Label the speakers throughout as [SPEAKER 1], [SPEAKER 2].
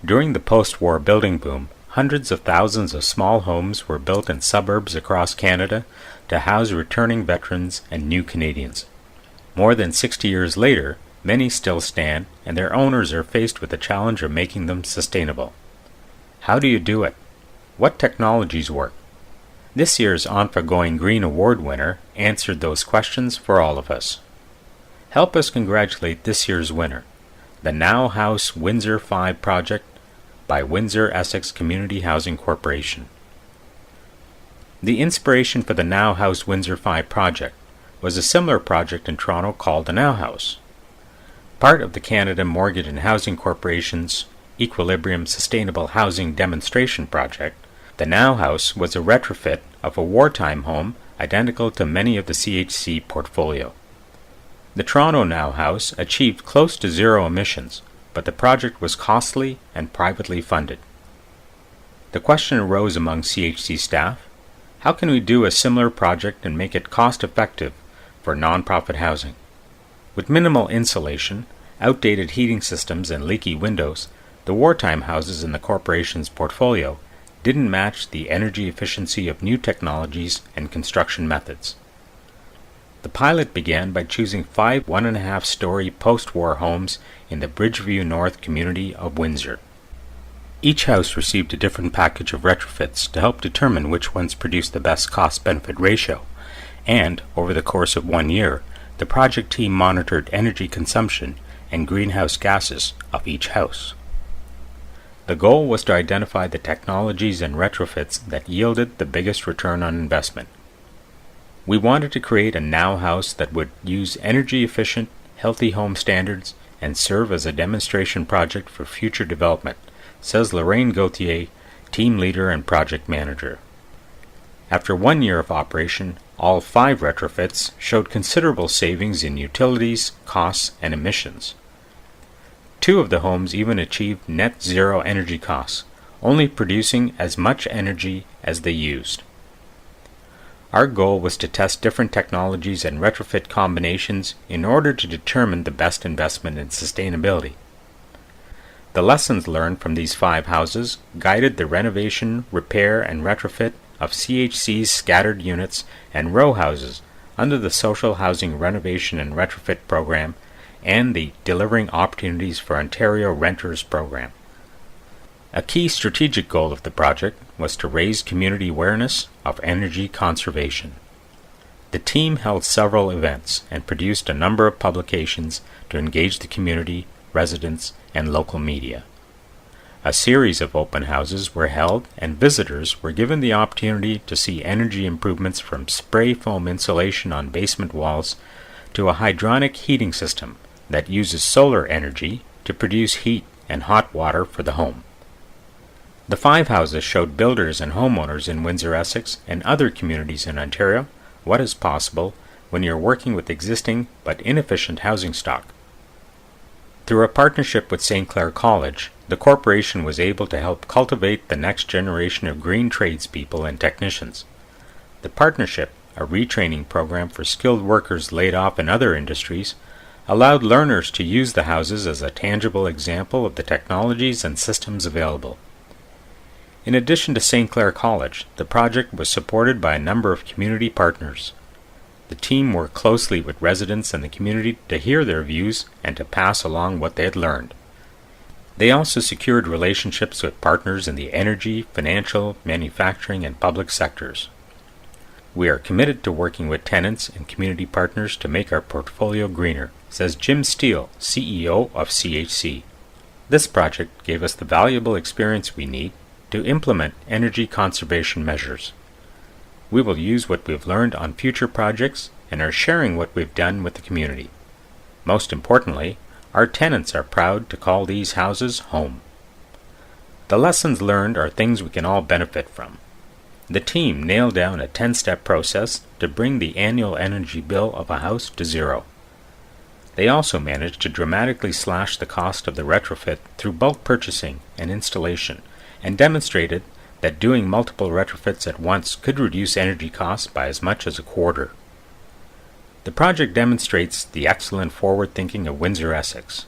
[SPEAKER 1] During the post-war building boom, hundreds of thousands of small homes were built in suburbs across Canada to house returning veterans and new Canadians. More than 60 years later, many still stand, and their owners are faced with the challenge of making them sustainable. How do you do it? What technologies work? This year's ONPHA Going Green Award winner answered those questions for all of us. Help us congratulate this year's winner, the Now House Windsor 5 project by Windsor Essex Community Housing Corporation. The inspiration for the Now House Windsor 5 project was a similar project in Toronto called the Now House. Part of the Canada Mortgage and Housing Corporation's Equilibrium Sustainable Housing Demonstration Project, the Now House was a retrofit of a wartime home identical to many of the CHC portfolio. The Toronto Now House achieved close to zero emissions, but the project was costly and privately funded. The question arose among CHC staff, how can we do a similar project and make it cost-effective for non-profit housing? With minimal insulation, outdated heating systems, and leaky windows, the wartime houses in the corporation's portfolio didn't match the energy efficiency of new technologies and construction methods. The pilot began by choosing 5 1.5-story post-war homes in the Bridgeview North community of Windsor. Each house received a different package of retrofits to help determine which ones produced the best cost-benefit ratio, and, over the course of 1 year, the project team monitored energy consumption and greenhouse gases of each house. The goal was to identify the technologies and retrofits that yielded the biggest return on investment. We wanted to create a Now House that would use energy-efficient, healthy home standards and serve as a demonstration project for future development, says Lorraine Gauthier, team leader and project manager. After 1 year of operation, all 5 retrofits showed considerable savings in utilities, costs, and emissions. 2 of the homes even achieved net zero energy costs, only producing as much energy as they used. Our goal was to test different technologies and retrofit combinations in order to determine the best investment in sustainability. The lessons learned from these 5 houses guided the renovation, repair, and retrofit of CHC's scattered units and row houses under the Social Housing Renovation and Retrofit Program and the Delivering Opportunities for Ontario Renters Program. A key strategic goal of the project was to raise community awareness of energy conservation. The team held several events and produced a number of publications to engage the community, residents, and local media. A series of open houses were held and visitors were given the opportunity to see energy improvements from spray foam insulation on basement walls to a hydronic heating system that uses solar energy to produce heat and hot water for the home. The 5 houses showed builders and homeowners in Windsor, Essex, and other communities in Ontario what is possible when you're working with existing but inefficient housing stock. Through a partnership with St. Clair College, the corporation was able to help cultivate the next generation of green tradespeople and technicians. The partnership, a retraining program for skilled workers laid off in other industries, allowed learners to use the houses as a tangible example of the technologies and systems available. In addition to St. Clair College, the project was supported by a number of community partners. The team worked closely with residents and the community to hear their views and to pass along what they had learned. They also secured relationships with partners in the energy, financial, manufacturing, and public sectors. We are committed to working with tenants and community partners to make our portfolio greener, says Jim Steele, CEO of CHC. This project gave us the valuable experience we need to implement energy conservation measures. We will use what we've learned on future projects and are sharing what we've done with the community. Most importantly, our tenants are proud to call these houses home. The lessons learned are things we can all benefit from. The team nailed down a 10-step process to bring the annual energy bill of a house to zero. They also managed to dramatically slash the cost of the retrofit through bulk purchasing and installation, and demonstrated that doing multiple retrofits at once could reduce energy costs by as much as a quarter. The project demonstrates the excellent forward thinking of Windsor, Essex.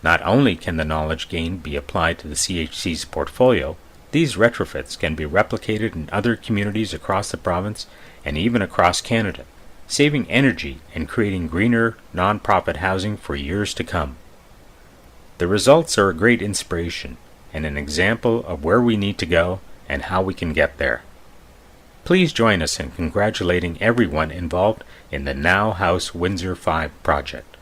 [SPEAKER 1] Not only can the knowledge gained be applied to the CHC's portfolio, these retrofits can be replicated in other communities across the province and even across Canada, saving energy and creating greener, non-profit housing for years to come. The results are a great inspiration and an example of where we need to go and how we can get there. Please join us in congratulating everyone involved in the Now House Windsor 5 project.